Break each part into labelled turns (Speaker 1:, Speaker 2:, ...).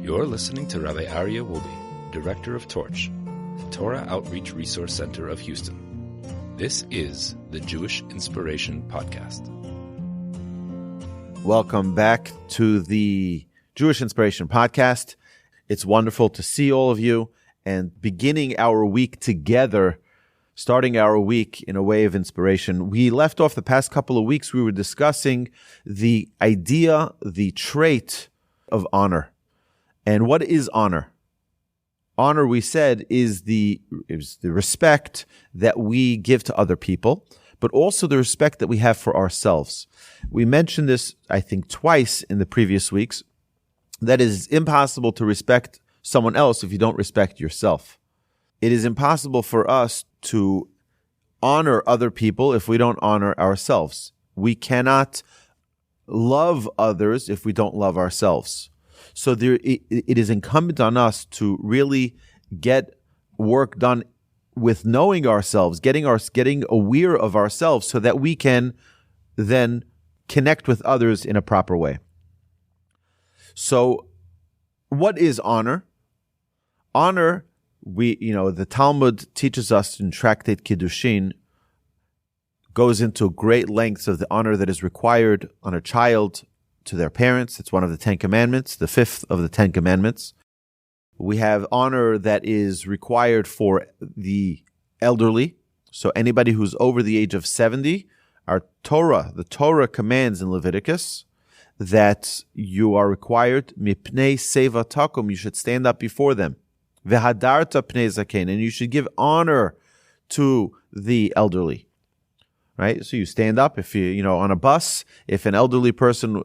Speaker 1: You're listening to Rabbi Aryeh Wolbe, Director of Torch, the Torah Outreach Resource Center of Houston. This is the Jewish Inspiration Podcast.
Speaker 2: Welcome back to the Jewish Inspiration Podcast. It's wonderful to see all of you and beginning our week together, starting our week in a way of inspiration. We left off the past couple of weeks, we were discussing the idea, the trait of honor. And what is honor? Honor, we said, is the respect that we give to other people, but also the respect that we have for ourselves. We mentioned this, I think, twice in the previous weeks, that it is impossible to respect someone else if you don't respect yourself. It is impossible for us to honor other people if we don't honor ourselves. We cannot love others if we don't love ourselves. So it is incumbent on us to really get work done with knowing ourselves, getting aware of ourselves so that we can then connect with others in a proper way. So what is honor? Honor, the Talmud teaches us in Tractate Kiddushin, goes into great lengths of the honor that is required on a child to their parents. It's one of the 10 commandments, the fifth of the 10 commandments. We have honor that is required for the elderly. So anybody who's over the age of 70, the Torah commands in Leviticus that you are required, mipnei seva takum, you should stand up before them. Vehadarta pnei zaken, and you should give honor to the elderly. Right? So you stand up. If on a bus, if an elderly person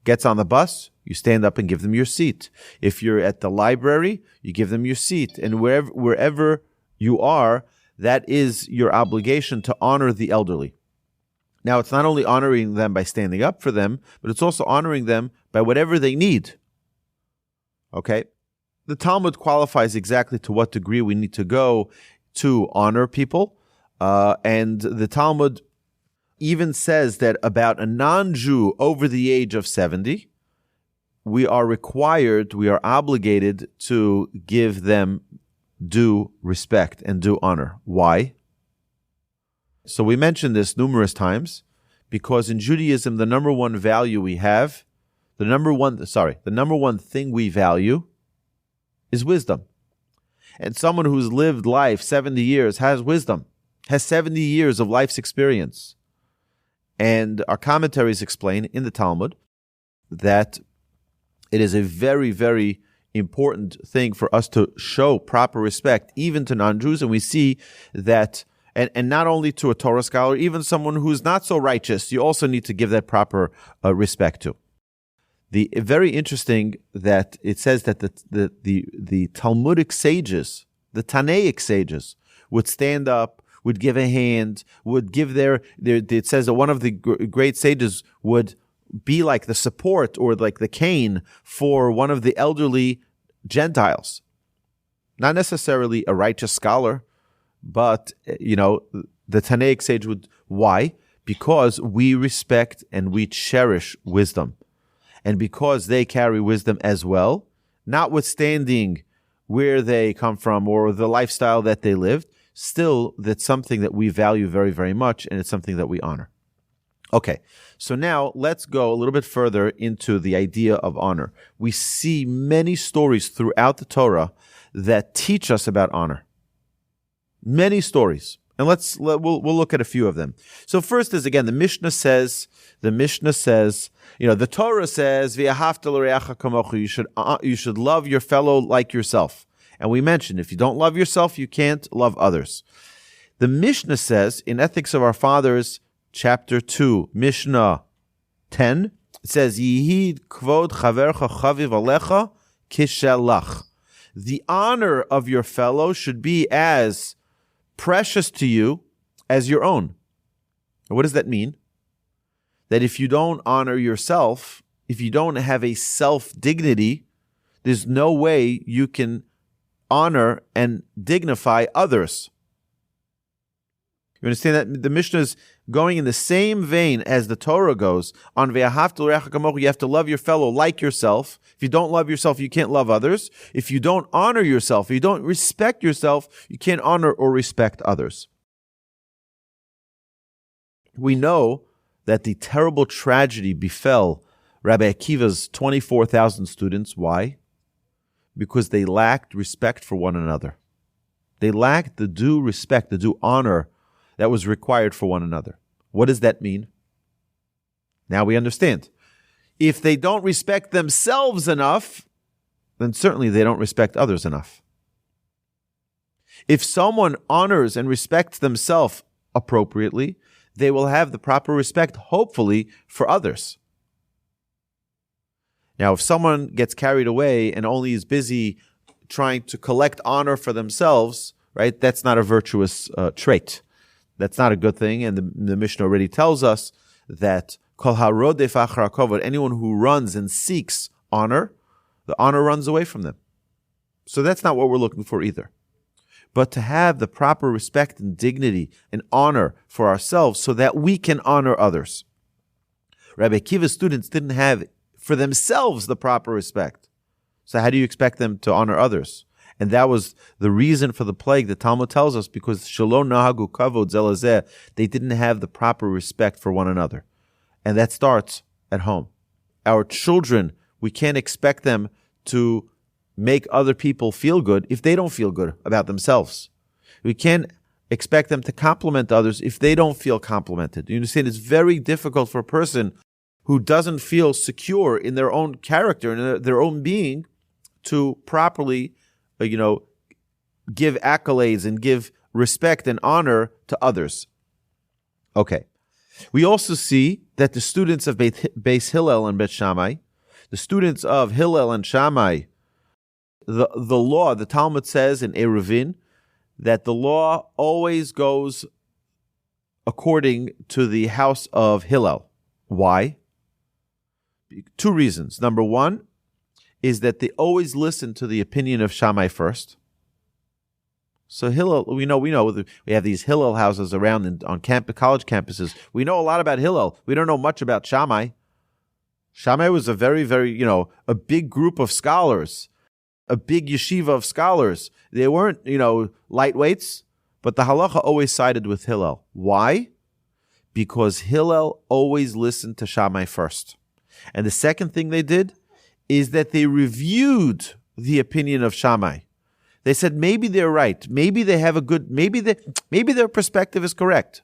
Speaker 2: gets on the bus, you stand up and give them your seat. If you're at the library, you give them your seat. And wherever you are, that is your obligation to honor the elderly. Now, it's not only honoring them by standing up for them, but it's also honoring them by whatever they need. Okay? The Talmud qualifies exactly to what degree we need to go to honor people. And the Talmud even says that about a non-Jew over the age of 70, we are obligated to give them due respect and due honor. Why? So we mentioned this numerous times, because in Judaism, the number one value we have, the number one thing we value is wisdom. And someone who's lived life 70 years has wisdom, has 70 years of life's experience. And our commentaries explain in the Talmud that it is a very, very important thing for us to show proper respect, even to non-Jews. And we see that, and not only to a Torah scholar, even someone who's not so righteous, you also need to give that proper respect to. Very interesting that it says that the Talmudic sages, the Tanaic sages, would stand up, would give a hand, would give it says that one of the great sages would be like the support or like the cane for one of the elderly Gentiles. Not necessarily a righteous scholar, but, the Tanaic sage would. Why? Because we respect and we cherish wisdom. And because they carry wisdom as well, notwithstanding where they come from or the lifestyle that they lived, still, that's something that we value very, very much, and it's something that we honor. Okay, so now let's go a little bit further into the idea of honor. We see many stories throughout the Torah that teach us about honor. Many stories. And we'll look at a few of them. So first is, again, the Mishnah says, the Torah says, "V'ahavta l'reacha kamocha," you should love your fellow like yourself. And we mentioned, if you don't love yourself, you can't love others. The Mishnah says, in Ethics of Our Fathers, chapter 2, Mishnah 10, it says, "Yihi kvod chavercha chaviv alecha kishelach." The honor of your fellow should be as precious to you as your own. What does that mean? That if you don't honor yourself, if you don't have a self-dignity, there's no way you can honor and dignify others. You understand that the Mishnah is going in the same vein as the Torah goes on Ve'ahavta l'reacha kamocha. You have to love your fellow like yourself. If you don't love yourself, you can't love others. If you don't honor yourself, if you don't respect yourself, you can't honor or respect others. We know that the terrible tragedy befell Rabbi Akiva's 24,000 students. Why? Because they lacked respect for one another. They lacked the due respect, the due honor that was required for one another. What does that mean? Now we understand. If they don't respect themselves enough, then certainly they don't respect others enough. If someone honors and respects themselves appropriately, they will have the proper respect, hopefully, for others. Now, if someone gets carried away and only is busy trying to collect honor for themselves, right, that's not a virtuous trait. That's not a good thing. And the Mishnah already tells us that kol harodef achar kavod, anyone who runs and seeks honor, the honor runs away from them. So that's not what we're looking for either. But to have the proper respect and dignity and honor for ourselves so that we can honor others. Rabbi Akiva's students didn't have for themselves the proper respect. So how do you expect them to honor others? And that was the reason for the plague. The Talmud tells us because Shelo nahagu kavod zelazeh, they didn't have the proper respect for one another. And that starts at home. Our children, we can't expect them to make other people feel good if they don't feel good about themselves. We can't expect them to compliment others if they don't feel complimented. You understand? It's very difficult for a person who doesn't feel secure in their own character and their own being to properly, give accolades and give respect and honor to others. Okay. We also see that the students of Beis Hillel and Bet Shammai, the students of Hillel and Shammai, the law, the Talmud says in Eruvin, that the law always goes according to the house of Hillel. Why? Two reasons. Number one is that they always listen to the opinion of Shammai first. So Hillel, we know, we have these Hillel houses around on college campuses. We know a lot about Hillel. We don't know much about Shammai. Shammai was a very, very, a big group of scholars, a big yeshiva of scholars. They weren't, lightweights, but the halacha always sided with Hillel. Why? Because Hillel always listened to Shammai first. And the second thing they did is that they reviewed the opinion of Shammai. They said maybe they're right. Maybe they have maybe their perspective is correct.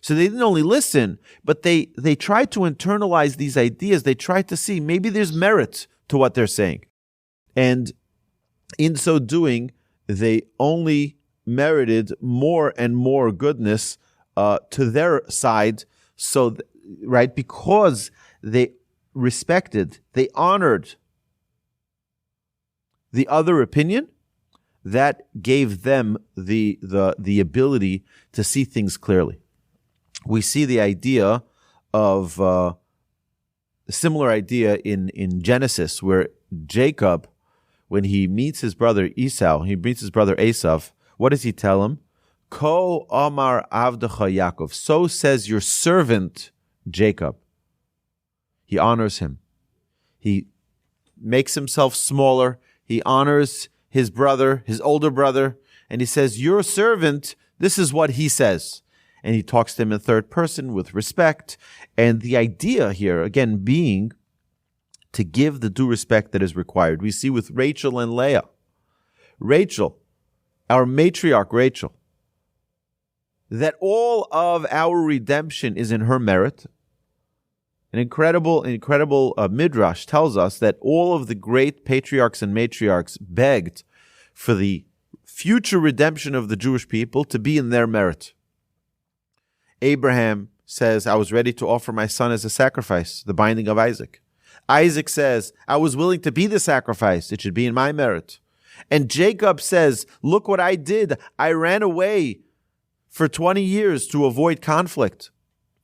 Speaker 2: So they didn't only listen, but they tried to internalize these ideas. They tried to see maybe there's merit to what they're saying. And in so doing, they only merited more and more goodness to their side. So, because they respected, they honored the other opinion, that gave them the ability to see things clearly. We see the idea of a similar idea in Genesis, where Jacob, when he meets his brother Esau, he meets his brother Esav, what does he tell him? Ko Amar Avdecha Yaakov. So says your servant Jacob. He honors him. He makes himself smaller. He honors his brother, his older brother, and he says, your servant, this is what he says. And he talks to him in third person with respect. And the idea here, again, being to give the due respect that is required. We see with Rachel and Leah. Rachel, our matriarch Rachel, that all of our redemption is in her merit. An incredible midrash tells us that all of the great patriarchs and matriarchs begged for the future redemption of the Jewish people to be in their merit. Abraham says, I was ready to offer my son as a sacrifice, the binding of Isaac. Isaac says, I was willing to be the sacrifice. It should be in my merit. And Jacob says, look what I did. I ran away for 20 years to avoid conflict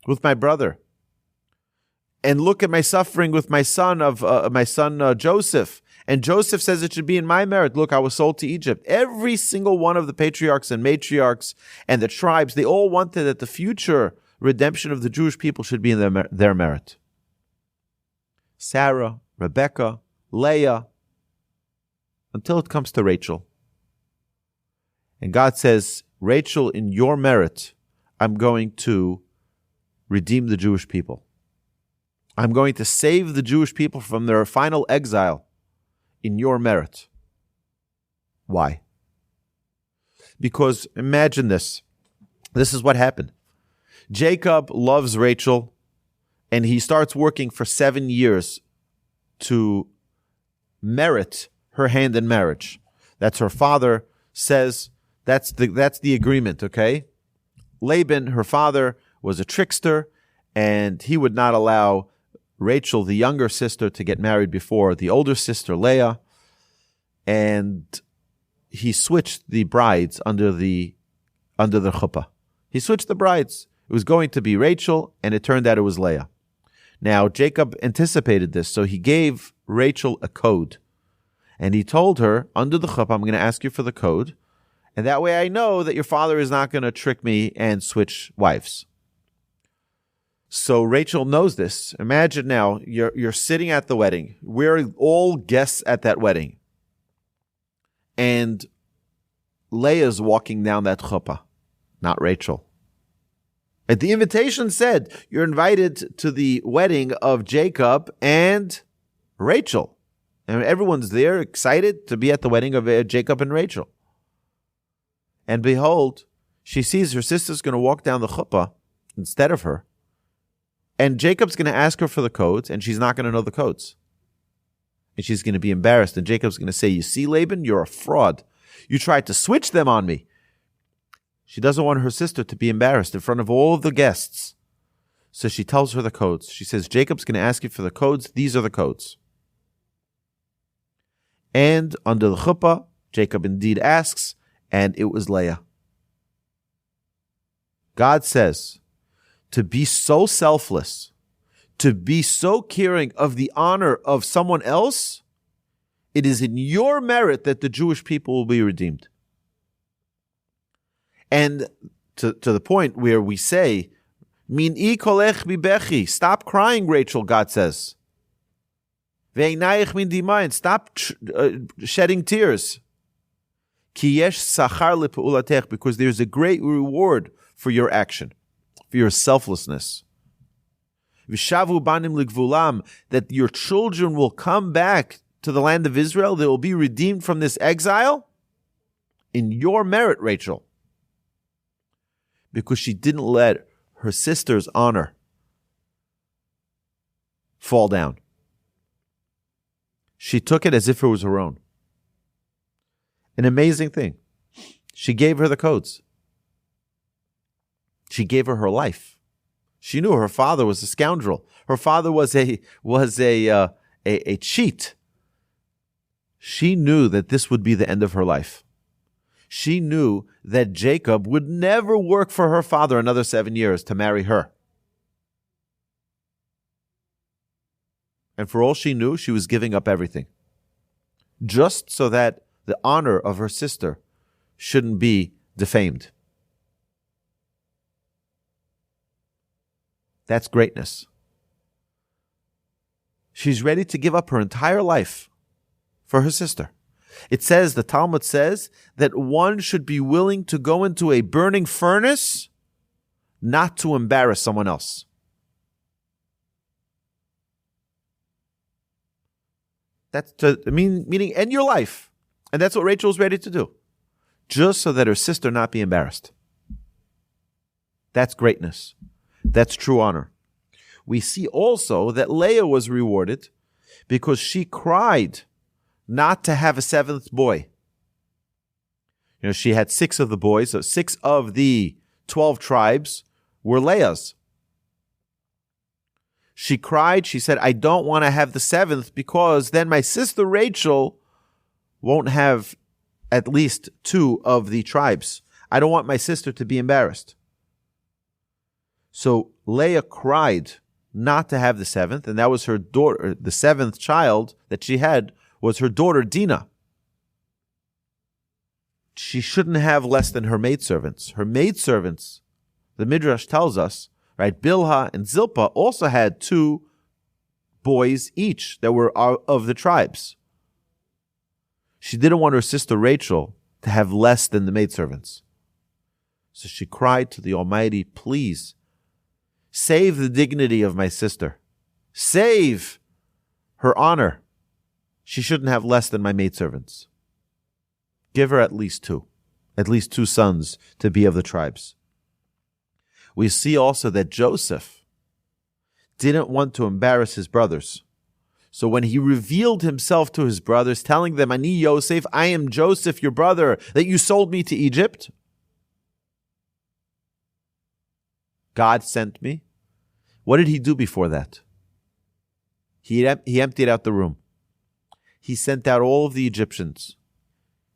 Speaker 2: with my brother. And look at my suffering with my son Joseph. And Joseph says it should be in my merit. Look, I was sold to Egypt. Every single one of the patriarchs and matriarchs and the tribes, they all wanted that the future redemption of the Jewish people should be in their merit. Sarah, Rebecca, Leah, until it comes to Rachel. And God says, Rachel, in your merit, I'm going to redeem the Jewish people. I'm going to save the Jewish people from their final exile in your merit. Why? Because imagine this. This is what happened. Jacob loves Rachel, and he starts working for 7 years to merit her hand in marriage. That's her father says, that's the agreement, okay? Laban, her father, was a trickster, and he would not allow Rachel, the younger sister, to get married before the older sister, Leah, and he switched the brides under the chuppah. He switched the brides. It was going to be Rachel, and it turned out it was Leah. Now, Jacob anticipated this, so he gave Rachel a code. And he told her, under the chuppah, I'm going to ask you for the code, and that way I know that your father is not going to trick me and switch wives. So Rachel knows this. Imagine now, you're sitting at the wedding. We're all guests at that wedding. And Leah's walking down that chuppah, not Rachel. And the invitation said, you're invited to the wedding of Jacob and Rachel. And everyone's there excited to be at the wedding of Jacob and Rachel. And behold, she sees her sister's going to walk down the chuppah instead of her. And Jacob's going to ask her for the codes, and she's not going to know the codes. And she's going to be embarrassed. And Jacob's going to say, you see, Laban, you're a fraud. You tried to switch them on me. She doesn't want her sister to be embarrassed in front of all of the guests. So she tells her the codes. She says, Jacob's going to ask you for the codes. These are the codes. And under the chuppah, Jacob indeed asks, and it was Leah. God says, to be so selfless, to be so caring of the honor of someone else, it is in your merit that the Jewish people will be redeemed. And to the point where we say, Min'i kolech bibechi, stop crying, Rachel, God says. Ve'inayich min dimayin, stop shedding tears. Ki yesh sachar le'pe'ulatech, because there's a great reward for your action, for your selflessness. V'shavu banim ligvulam, that your children will come back to the land of Israel, they will be redeemed from this exile in your merit, Rachel. Because she didn't let her sister's honor fall down. She took it as if it was her own. An amazing thing. She gave her the codes. She gave her her life. She knew her father was a scoundrel. Her father was a cheat. She knew that this would be the end of her life. She knew that Jacob would never work for her father another 7 years to marry her. And for all she knew, she was giving up everything, just so that the honor of her sister shouldn't be defamed. That's greatness. She's ready to give up her entire life for her sister. It says, the Talmud says, that one should be willing to go into a burning furnace not to embarrass someone else. That's meaning end your life. And that's what Rachel's ready to do, just so that her sister not be embarrassed. That's greatness. That's true honor. We see also that Leah was rewarded because she cried not to have a seventh boy. You know, she had 6 of the boys, so 6 of the 12 tribes were Leah's. She cried, she said, I don't want to have the 7th because then my sister Rachel won't have at least 2 of the tribes. I don't want my sister to be embarrassed. So Leah cried not to have the 7th, and that was her daughter. The 7th child that she had was her daughter Dinah. She shouldn't have less than her maidservants. Her maidservants, the Midrash tells us, right, Bilhah and Zilpah also had 2 boys each that were of the tribes. She didn't want her sister Rachel to have less than the maidservants. So she cried to the Almighty, please, save the dignity of my sister. Save her honor. She shouldn't have less than my maidservants. Give her at least two sons to be of the tribes. We see also that Joseph didn't want to embarrass his brothers. So when he revealed himself to his brothers, telling them, Ani Yosef, I am Joseph, your brother, that you sold me to Egypt, God sent me. What did he do before that? He emptied out the room. He sent out all of the Egyptians.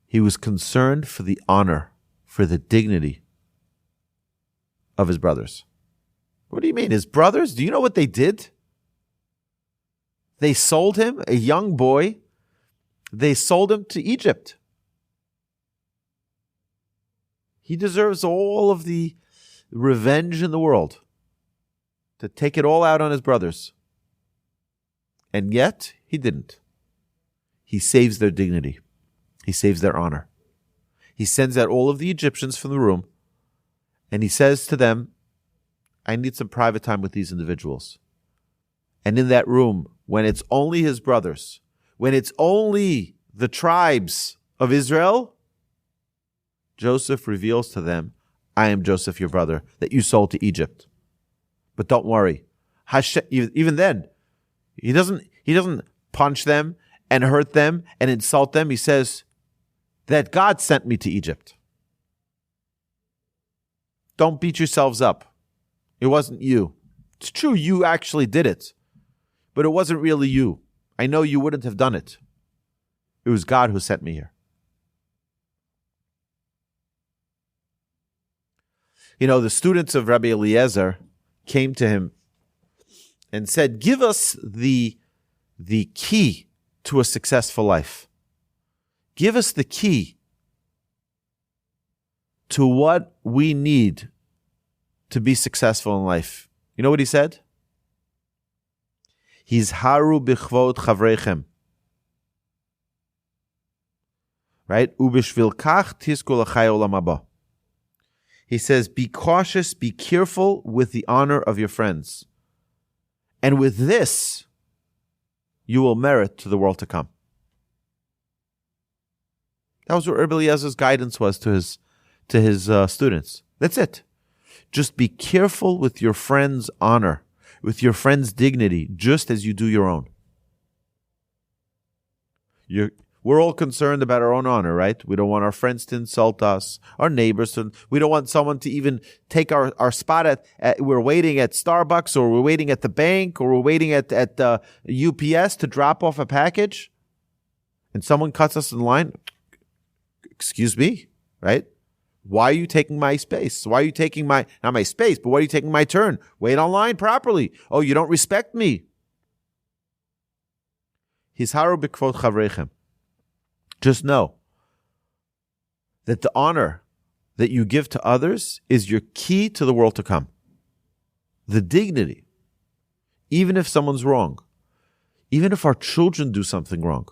Speaker 2: He was concerned for the honor, for the dignity of his brothers. What do you mean? His brothers? Do you know what they did? They sold him, a young boy. They sold him to Egypt. He deserves all of the revenge in the world, to take it all out on his brothers. And yet, he didn't. He saves their dignity. He saves their honor. He sends out all of the Egyptians from the room, and he says to them, I need some private time with these individuals. And in that room, when it's only his brothers, when it's only the tribes of Israel, Joseph reveals to them, I am Joseph, your brother, that you sold to Egypt. But don't worry. Even then, he doesn't punch them and hurt them and insult them. He says that God sent me to Egypt. Don't beat yourselves up. It wasn't you. It's true, you actually did it, but it wasn't really you. I know you wouldn't have done it. It was God who sent me here. You know, the students of Rabbi Eliezer came to him and said, give us the key to a successful life. Give us the key to what we need to be successful in life. You know what he said? Hizharu bichvod chavrechem. Right? Ubishvil kach tizku l'chai olam haba. He says, be cautious, be careful with the honor of your friends. And with this, you will merit to the world to come. That was what Rabbi Eliezer's guidance was to his students. That's it. Just be careful with your friend's honor, with your friend's dignity, just as you do your own. We're all concerned about our own honor, right? We don't want our friends to insult us, our neighbors. We don't want someone to even take our spot we're waiting at Starbucks, or we're waiting at the bank, or we're waiting at UPS to drop off a package, and someone cuts us in line. Excuse me, right? Why are you taking my space? Why are you taking not my space, but why are you taking my turn? Wait online properly. Oh, you don't respect me. Hizharu b'kvod chavrechem. Just know that the honor that you give to others is your key to the world to come. The dignity, even if someone's wrong, even if our children do something wrong,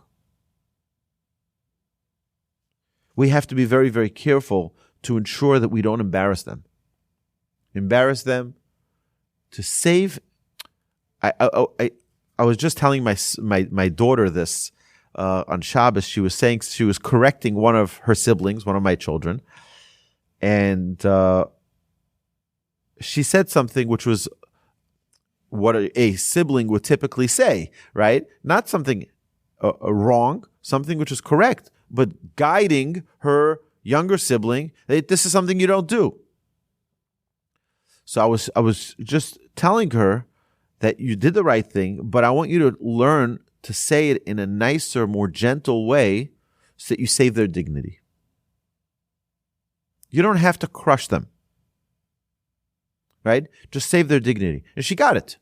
Speaker 2: we have to be very, very careful to ensure that we don't embarrass them. Embarrass them to save. I was just telling my daughter this on Shabbos. She was correcting one of her siblings, one of my children, and she said something which was what a sibling would typically say, right? Not something wrong, something which is correct, but guiding her younger sibling, this is something you don't do. So I was just telling her that you did the right thing, but I want you to learn to say it in a nicer, more gentle way so that you save their dignity. You don't have to crush them, right? Just save their dignity. And she got it.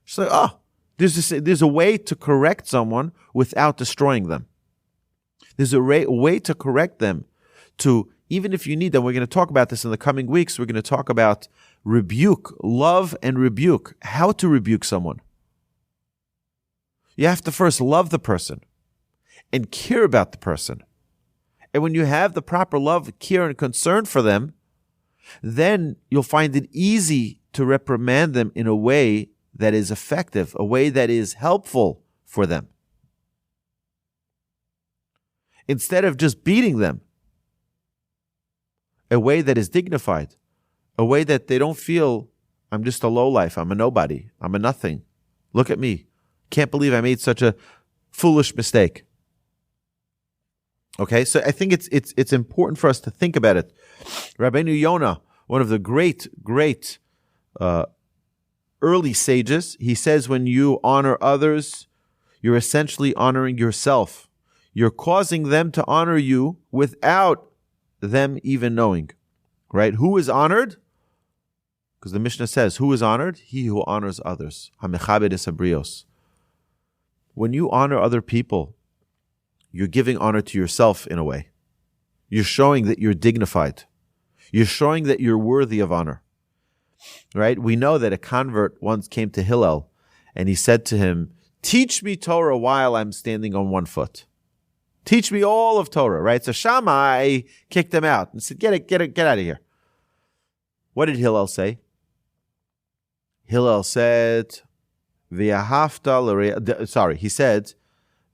Speaker 2: She's like, there's a way to correct someone without destroying them. There's a way to correct them, to, even if you need them. We're going to talk about this in the coming weeks. We're going to talk about rebuke, love and rebuke, how to rebuke someone. You have to first love the person and care about the person. And when you have the proper love, care, and concern for them, then you'll find it easy to reprimand them in a way that is effective, a way that is helpful for them. Instead of just beating them, a way that is dignified, a way that they don't feel, I'm just a lowlife, I'm a nobody, I'm a nothing. Look at me. Can't believe I made such a foolish mistake. Okay, so I think it's important for us to think about it. Rabbeinu Yonah, one of the great early sages, he says when you honor others, you're essentially honoring yourself. You're causing them to honor you without them even knowing. Right? Who is honored? Because the Mishnah says, who is honored? He who honors others. Hamechabed es habrios. When you honor other people, you're giving honor to yourself in a way. You're showing that you're dignified. You're showing that you're worthy of honor. Right? We know that a convert once came to Hillel and he said to him, teach me Torah while I'm standing on one foot. Teach me all of Torah, right? So Shammai kicked him out and said, get out of here. What did Hillel say? Hillel said, he said,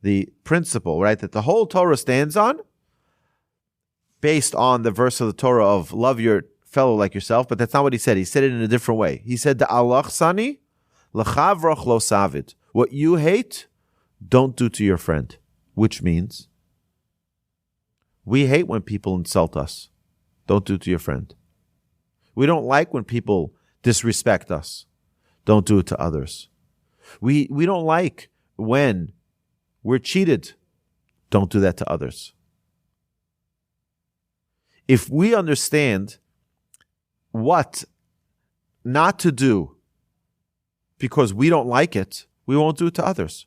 Speaker 2: the principle, right, that the whole Torah stands on, based on the verse of the Torah of love your fellow like yourself, but that's not what he said. He said it in a different way. He said, "Alachsani l'chavrach lo savid." What you hate, don't do to your friend. Which means, we hate when people insult us. Don't do to your friend. We don't like when people disrespect us. Don't do it to others. We don't like when we're cheated. Don't do that to others. If we understand what not to do because we don't like it, we won't do it to others.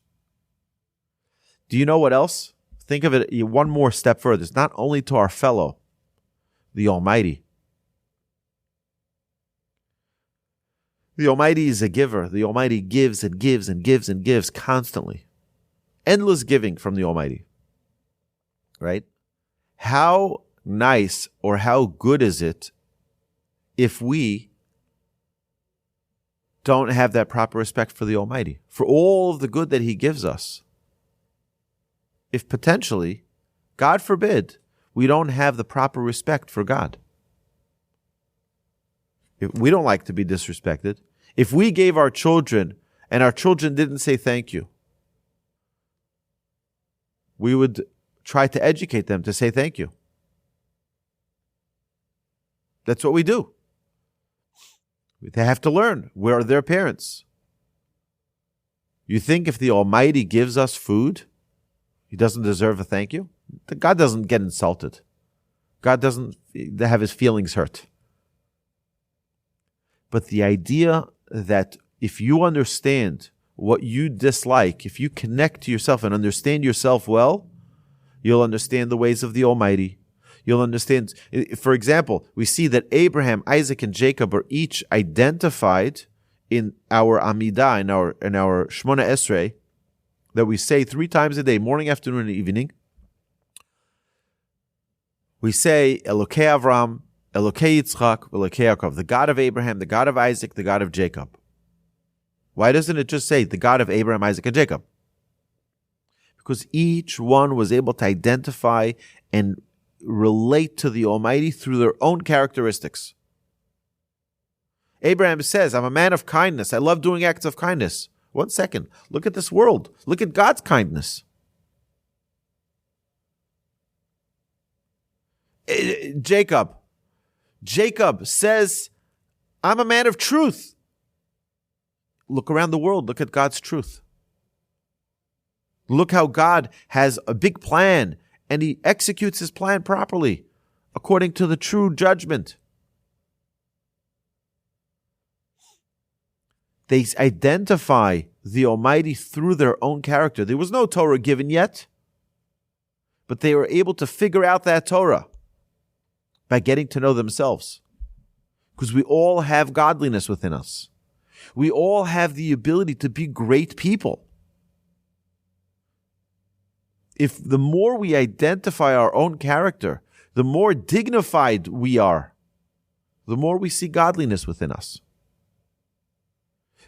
Speaker 2: Do you know what else? Think of it one more step further. It's not only to our fellow, the Almighty. The Almighty is a giver. The Almighty gives and gives and gives and gives constantly. Endless giving from the Almighty. Right? How nice or how good is it if we don't have that proper respect for the Almighty, for all of the good that He gives us? If potentially, God forbid, we don't have the proper respect for God. If we don't like to be disrespected. If we gave our children and our children didn't say thank you, we would try to educate them to say thank you. That's what we do. They have to learn. Where are their parents? You think if the Almighty gives us food, He doesn't deserve a thank you? God doesn't get insulted. God doesn't have His feelings hurt. But the idea that if you understand what you dislike, if you connect to yourself and understand yourself well, you'll understand the ways of the Almighty. You'll understand, for example, we see that Abraham, Isaac, and Jacob are each identified in our Amidah, in our Shmona Esrei, that we say 3 times a day, morning, afternoon, and evening. We say, Elokei Avram, Elokei Yitzchak, Elokei Yaakov, the God of Abraham, the God of Isaac, the God of Jacob. Why doesn't it just say the God of Abraham, Isaac, and Jacob? Because each one was able to identify and relate to the Almighty through their own characteristics. Abraham says, I'm a man of kindness. I love doing acts of kindness. 1 second. Look at this world. Look at God's kindness. Jacob says, I'm a man of truth. Look around the world. Look at God's truth. Look how God has a big plan and He executes His plan properly according to the true judgment. They identify the Almighty through their own character. There was no Torah given yet, but they were able to figure out that Torah by getting to know themselves. Because we all have godliness within us. We all have the ability to be great people. if the more we identify our own character, the more dignified we are, the more we see godliness within us.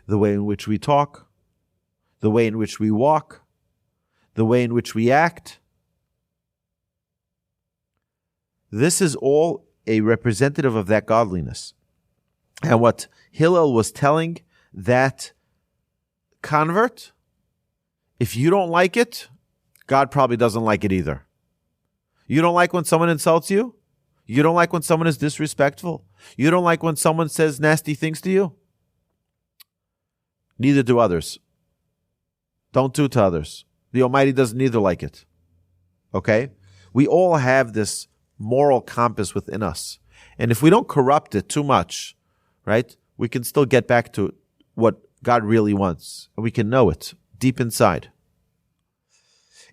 Speaker 2: The way in which we talk, the way in which we walk, the way in which we act. This is all a representative of that godliness. And what Hillel was telling that convert, if you don't like it, God probably doesn't like it either. You don't like when someone insults you? You don't like when someone is disrespectful? You don't like when someone says nasty things to you? Neither do others. Don't do it to others. The Almighty doesn't either like it. Okay? We all have this moral compass within us. And if we don't corrupt it too much, right, we can still get back to what God really wants. And we can know it deep inside.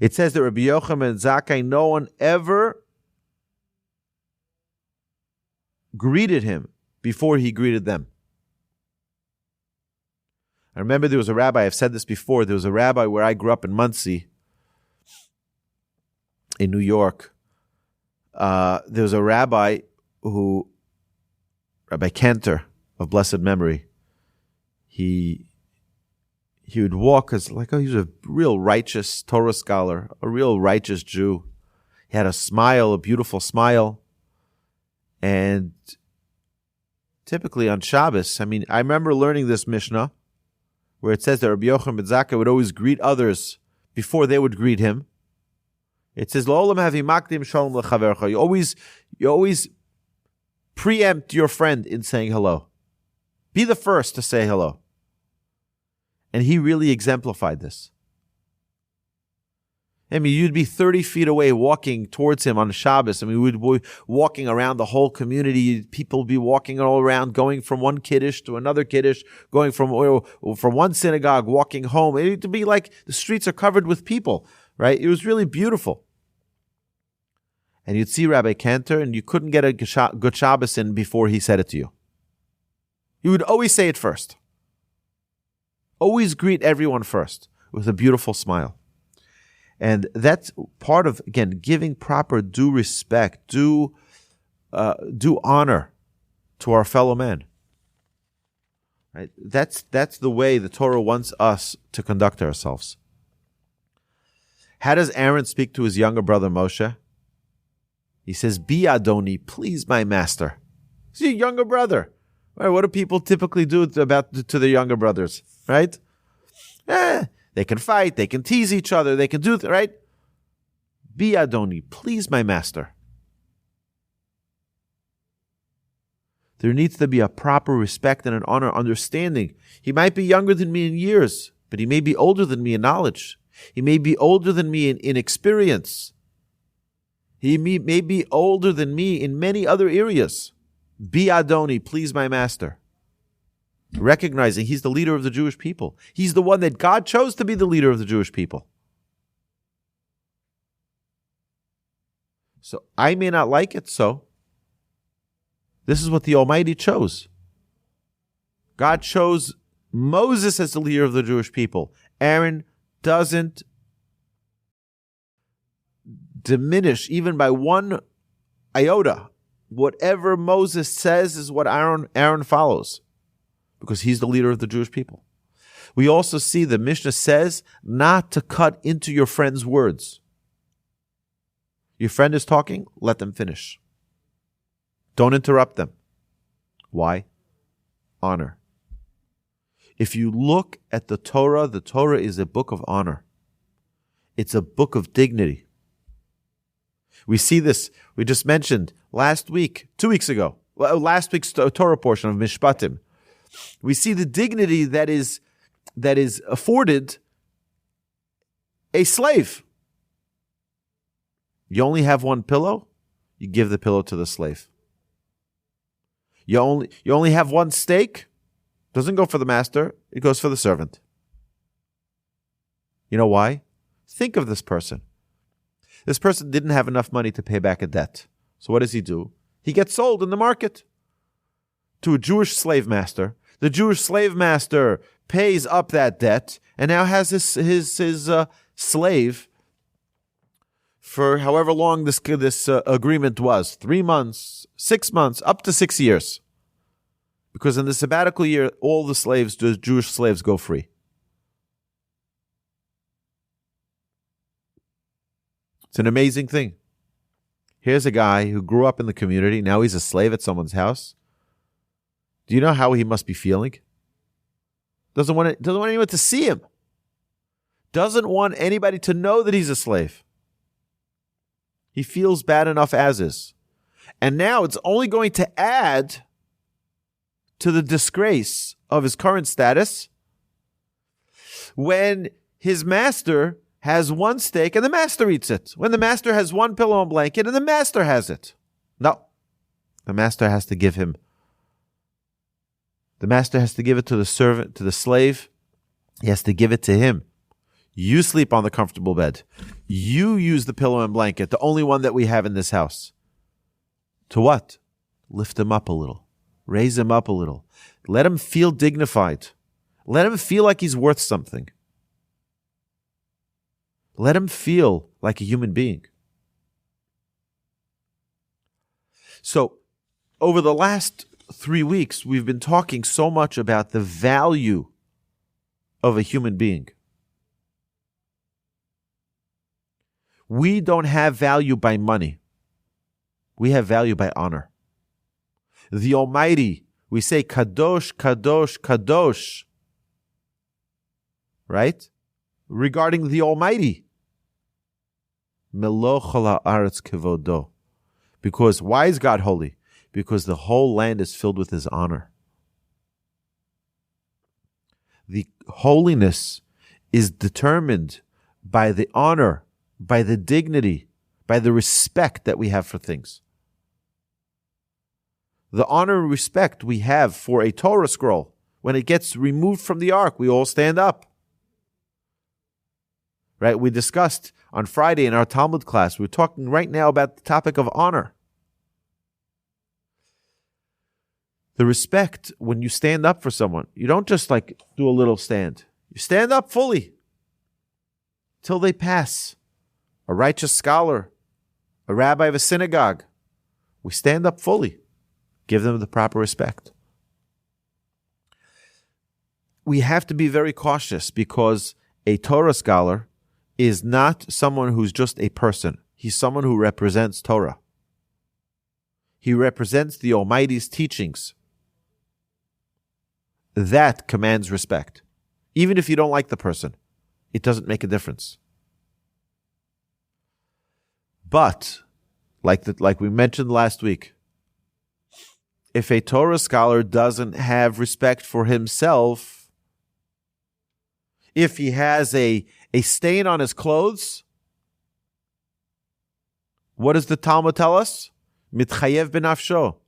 Speaker 2: It says that Rabbi Yochanan and Zakkai, no one ever greeted him before he greeted them. I remember there was a rabbi, I've said this before, there was a rabbi where I grew up in Monsey, in New York. There was a rabbi who, Rabbi Cantor of blessed memory, he would walk as he was a real righteous Torah scholar, a real righteous Jew. He had a smile, a beautiful smile. And typically on Shabbos, I remember learning this Mishnah where it says that Rabbi Yochanan ben Zakkai would always greet others before they would greet him. It says, "La'olam havi makdim shalom lechavercha." You always preempt your friend in saying hello. Be the first to say hello. And he really exemplified this. You'd be 30 feet away walking towards him on Shabbos. We'd be walking around the whole community. People would be walking all around, going from one kiddush to another kiddush, going from one synagogue, walking home. It'd be like the streets are covered with people, right? It was really beautiful. And you'd see Rabbi Cantor, and you couldn't get a good Shabbos in before he said it to you. He would always say it first. Always greet everyone first with a beautiful smile. And that's part of, again, giving proper due respect, due honor to our fellow man. Right? That's the way the Torah wants us to conduct ourselves. How does Aaron speak to his younger brother Moshe? He says, "Bi Adoni, please my master." He's your younger brother. Right? What do people typically do to their younger brothers? Right? They can fight, they can tease each other, they can do right? Bi Adoni, please my master. There needs to be a proper respect and an honor, understanding. He might be younger than me in years, but he may be older than me in knowledge. He may be older than me in experience. He may be older than me in many other areas. Bi Adoni, please my master. Recognizing he's the leader of the Jewish people. He's the one that God chose to be the leader of the Jewish people. So I may not like it, so this is what the Almighty chose. God chose Moses as the leader of the Jewish people. Aaron doesn't diminish even by one iota. Whatever Moses says is what Aaron follows, because he's the leader of the Jewish people. We also see the Mishnah says not to cut into your friend's words. Your friend is talking, let them finish. Don't interrupt them. Why? Honor. If you look at the Torah is a book of honor. It's a book of dignity. We see this, we just mentioned last week, 2 weeks ago, last week's Torah portion of Mishpatim. We see the dignity that is afforded a slave. You only have one pillow, you give the pillow to the slave. You only have one steak, doesn't go for the master, it goes for the servant. You know why? Think of this person. This person didn't have enough money to pay back a debt. So what does he do? He gets sold in the market to a Jewish slave master. The Jewish slave master pays up that debt and now has his slave for however long this agreement was, 3 months, 6 months, up to 6 years. Because in the sabbatical year, all the Jewish slaves go free. It's an amazing thing. Here's a guy who grew up in the community. Now he's a slave at someone's house. Do you know how he must be feeling? Doesn't want anyone to see him. Doesn't want anybody to know that he's a slave. He feels bad enough as is. And now it's only going to add to the disgrace of his current status when his master has one steak and the master eats it. When the master has one pillow and blanket and the master has it. No. The master has to give him. The master has to give it to the servant, to the slave. He has to give it to him. You sleep on the comfortable bed. You use the pillow and blanket, the only one that we have in this house. To what? Lift him up a little. Raise him up a little. Let him feel dignified. Let him feel like he's worth something. Let him feel like a human being. So, over the last 3 weeks, we've been talking so much about the value of a human being. We don't have value by money. We have value by honor. The Almighty, we say Kadosh, Kadosh, Kadosh. Right? Regarding the Almighty. Meloch ha'aretz kevodo. Because why is God holy? Because the whole land is filled with His honor. The holiness is determined by the honor, by the dignity, by the respect that we have for things. The honor and respect we have for a Torah scroll, when it gets removed from the ark, we all stand up. Right? We discussed on Friday in our Talmud class, we're talking right now about the topic of honor. The respect, when you stand up for someone, you don't just like do a little stand. You stand up fully till they pass. A righteous scholar, a rabbi of a synagogue. We stand up fully. Give them the proper respect. We have to be very cautious because a Torah scholar is not someone who's just a person. He's someone who represents Torah. He represents the Almighty's teachings. That commands respect. Even if you don't like the person, it doesn't make a difference. But, like we mentioned last week, if a Torah scholar doesn't have respect for himself, if he has a stain on his clothes, what does the Talmud tell us? Mitchayev b'nafsho.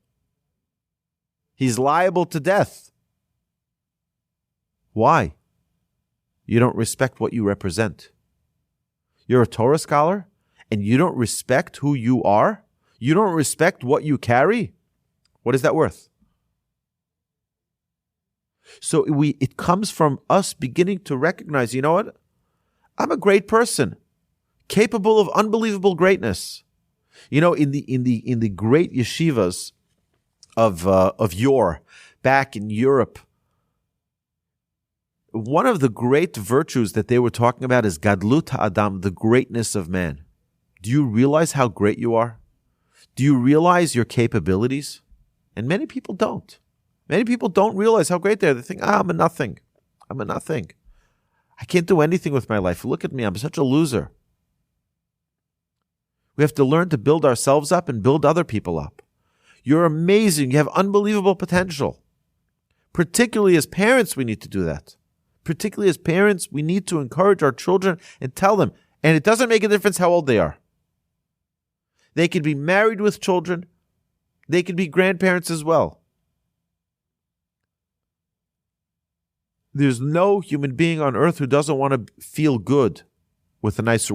Speaker 2: He's liable to death. Why? You don't respect what you represent. You're a Torah scholar, and you don't respect who you are? You don't respect what you carry? What is that worth? So it comes from us beginning to recognize, you know what? I'm a great person, capable of unbelievable greatness. You know, in the great yeshivas of yore, back in Europe, one of the great virtues that they were talking about is gadlut ha'adam, the greatness of man. Do you realize how great you are? Do you realize your capabilities? And many people don't. Many people don't realize how great they are. They think, I'm a nothing. I'm a nothing. I can't do anything with my life. Look at me. I'm such a loser. We have to learn to build ourselves up and build other people up. You're amazing. You have unbelievable potential. Particularly as parents, we need to do that. Particularly as parents, we need to encourage our children and tell them, and it doesn't make a difference how old they are. They could be married with children. They could be grandparents as well. There's no human being on earth who doesn't want to feel good with a nice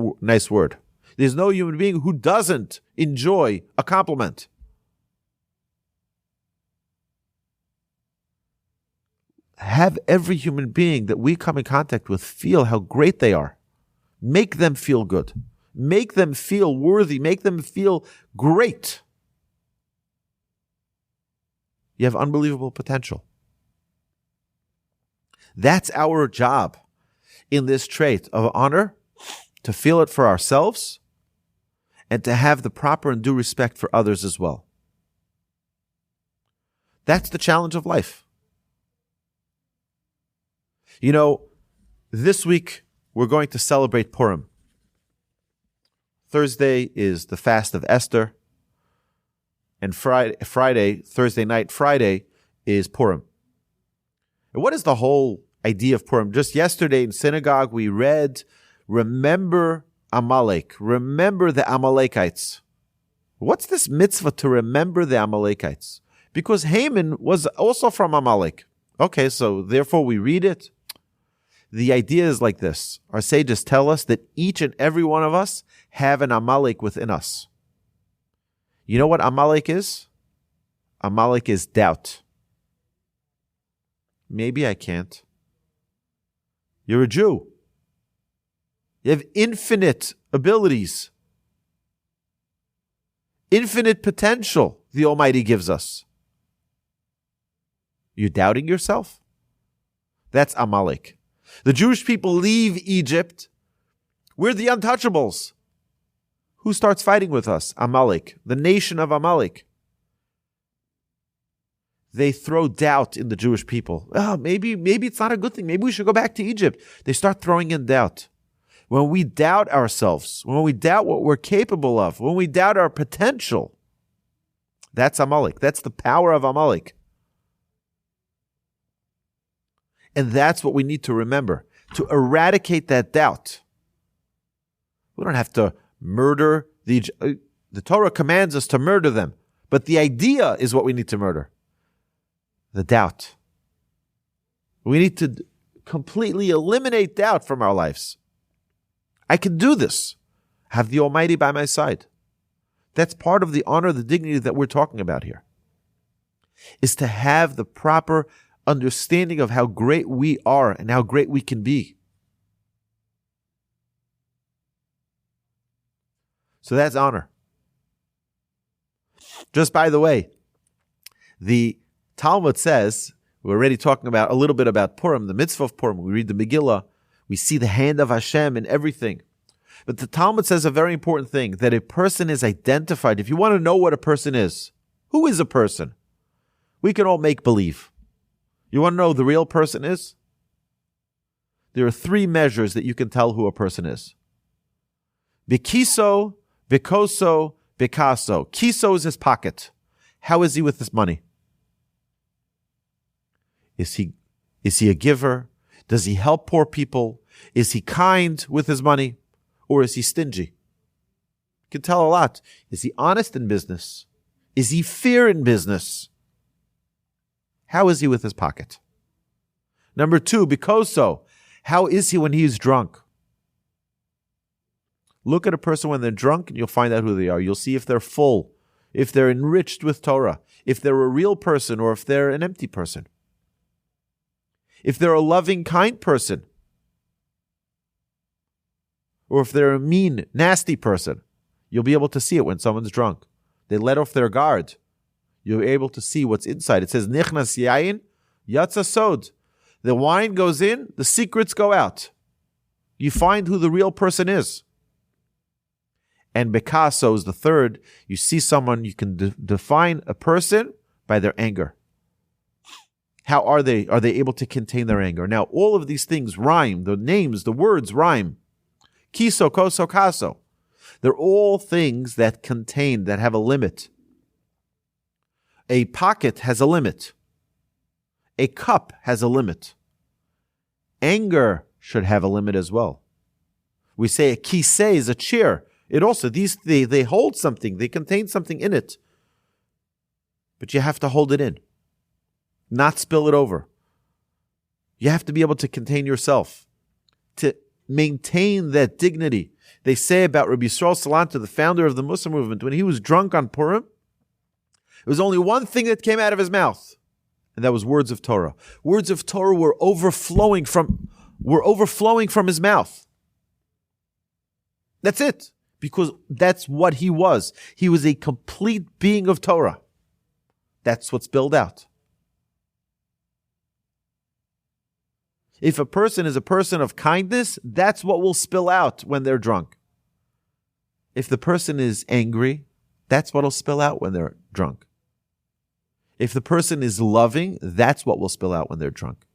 Speaker 2: word. There's no human being who doesn't enjoy a compliment. Have every human being that we come in contact with feel how great they are. Make them feel good. Make them feel worthy. Make them feel great. You have unbelievable potential. That's our job in this trait of honor, to feel it for ourselves and to have the proper and due respect for others as well. That's the challenge of life. You know, this week we're going to celebrate Purim. Thursday is the fast of Esther, and Thursday night, Friday is Purim. And what is the whole idea of Purim? Just yesterday in synagogue we read, remember Amalek, remember the Amalekites. What's this mitzvah to remember the Amalekites? Because Haman was also from Amalek. Okay, so therefore we read it. The idea is like this. Our sages tell us that each and every one of us have an Amalek within us. You know what Amalek is? Amalek is doubt. Maybe I can't. You're a Jew. You have infinite abilities. Infinite potential the Almighty gives us. You doubting yourself? That's Amalek. The Jewish people leave Egypt. We're the untouchables. Who starts fighting with us? Amalek, the nation of Amalek. They throw doubt in the Jewish people. Oh, maybe it's not a good thing. Maybe we should go back to Egypt. They start throwing in doubt. When we doubt ourselves, when we doubt what we're capable of, when we doubt our potential, that's Amalek. That's the power of Amalek. And that's what we need to remember, to eradicate that doubt. We don't have to murder the Torah commands us to murder them, but the idea is what we need to murder. The doubt. We need to completely eliminate doubt from our lives. I can do this. Have the Almighty by my side. That's part of the honor, the dignity that we're talking about here. Is to have the proper understanding of how great we are and how great we can be. So that's honor. Just by the way, the Talmud says, we're already talking about a little bit about Purim, the mitzvah of Purim. We read the Megillah, we see the hand of Hashem in everything. But the Talmud says a very important thing, that a person is identified. If you want to know what a person is, who is a person? We can all make believe. You want to know who the real person is? There are three measures that you can tell who a person is. Bikiso, Bikoso, Bikaso. Kiso is his pocket. How is he with his money? Is he a giver? Does he help poor people? Is he kind with his money? Or is he stingy? You can tell a lot. Is he honest in business? Is he fair in business? How is he with his pocket? Number two, Bikoso. How is he when he is drunk? Look at a person when they're drunk and you'll find out who they are. You'll see if they're full, if they're enriched with Torah, if they're a real person or if they're an empty person. If they're a loving, kind person, or if they're a mean, nasty person, you'll be able to see it when someone's drunk. They let off their guard. You'll be able to see what's inside. It says, Nichnas yayin, yatsa sod. The wine goes in, the secrets go out. You find who the real person is. And Bikaso is the third. You see someone, you can define a person by their anger. How are they? Are they able to contain their anger? Now, all of these things rhyme. The names, the words rhyme. Kiso, koso, kaso. They're all things that contain, that have a limit. A pocket has a limit. A cup has a limit. Anger should have a limit as well. We say a kise is a chair. It also, they hold something. They contain something in it. But you have to hold it in. Not spill it over. You have to be able to contain yourself. To maintain that dignity. They say about Rabbi Yisrael Salanter, the founder of the Muslim movement, when he was drunk on Purim, there was only one thing that came out of his mouth, and that was words of Torah. Words of Torah were overflowing from his mouth. That's it. because that's what he was. He was a complete being of Torah. That's what's spilled out. If a person is a person of kindness, that's what will spill out when they're drunk. If the person is angry, that's what will spill out when they're drunk. If the person is loving, that's what will spill out when they're drunk.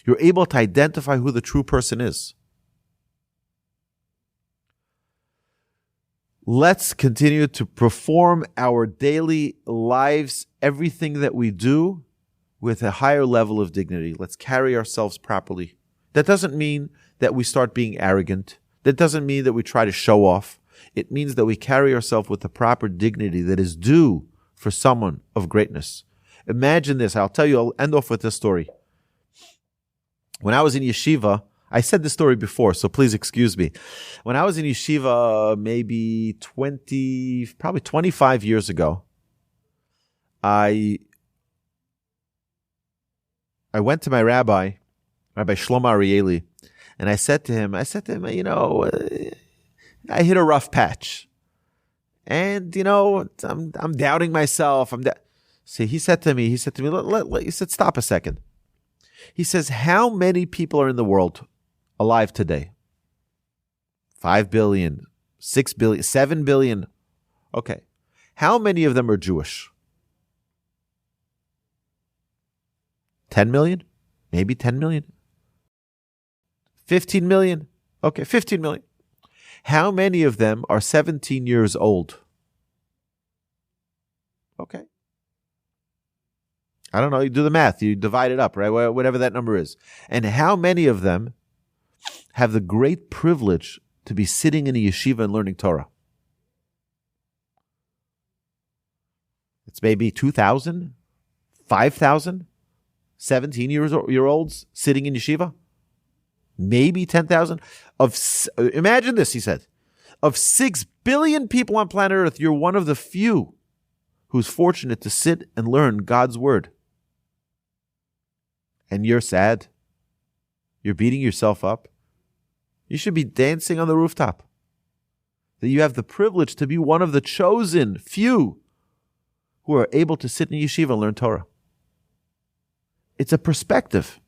Speaker 2: You're able to identify who the true person is. Let's continue to perform our daily lives, everything that we do, with a higher level of dignity. Let's carry ourselves properly. That doesn't mean that we start being arrogant. That doesn't mean that we try to show off. It means that we carry ourselves with the proper dignity that is due for someone of greatness. Imagine this. I'll end off with this story. When I was in yeshiva, I said this story before, so please excuse me. When I was in yeshiva, maybe probably 25 years ago, I went to my Rabbi Shlomo Arieli, and I said to him, I hit a rough patch. And, I'm doubting myself. See, he said to me, stop a second. He says, how many people are in the world alive today? 5 billion, 6 billion, 7 billion. Okay. How many of them are Jewish? 10 million? Maybe 10 million? 15 million? Okay, 15 million. How many of them are 17 years old? Okay. I don't know, you do the math, you divide it up, right? Whatever that number is. And how many of them have the great privilege to be sitting in a yeshiva and learning Torah? It's maybe 2,000, 5,000, 17-year-olds sitting in yeshiva? Maybe 10,000. Imagine this, he said. Of 6 billion people on planet Earth, you're one of the few who's fortunate to sit and learn God's word. And you're sad. You're beating yourself up. You should be dancing on the rooftop. That you have the privilege to be one of the chosen few who are able to sit in yeshiva and learn Torah. It's a perspective.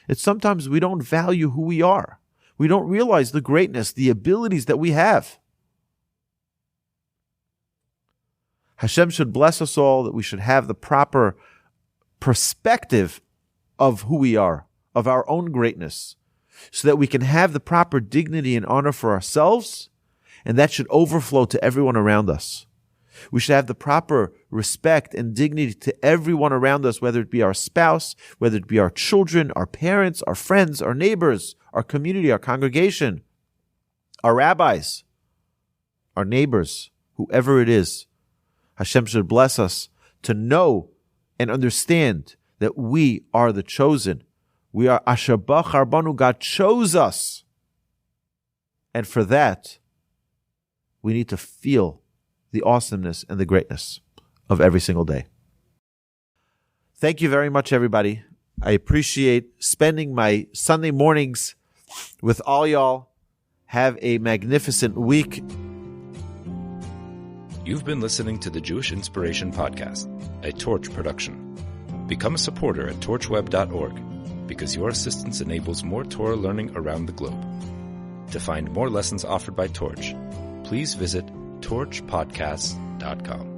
Speaker 2: It's sometimes we don't value who we are. We don't realize the greatness, the abilities that we have. Hashem should bless us all, that we should have the proper perspective of who we are, of our own greatness, so that we can have the proper dignity and honor for ourselves, and that should overflow to everyone around us. We should have the proper respect and dignity to everyone around us, whether it be our spouse, whether it be our children, our parents, our friends, our neighbors, our community, our congregation, our rabbis, our neighbors, whoever it is. Hashem should bless us to know and understand that we are the chosen. We are Asher Bachar Banu. God chose us. And for that, we need to feel the awesomeness and the greatness of every single day. Thank you very much, everybody. I appreciate spending my Sunday mornings with all y'all. Have a magnificent week.
Speaker 1: You've been listening to the Jewish Inspiration Podcast, a Torch production. Become a supporter at torchweb.org, because your assistance enables more Torah learning around the globe. To find more lessons offered by Torch, please visit torchpodcasts.com.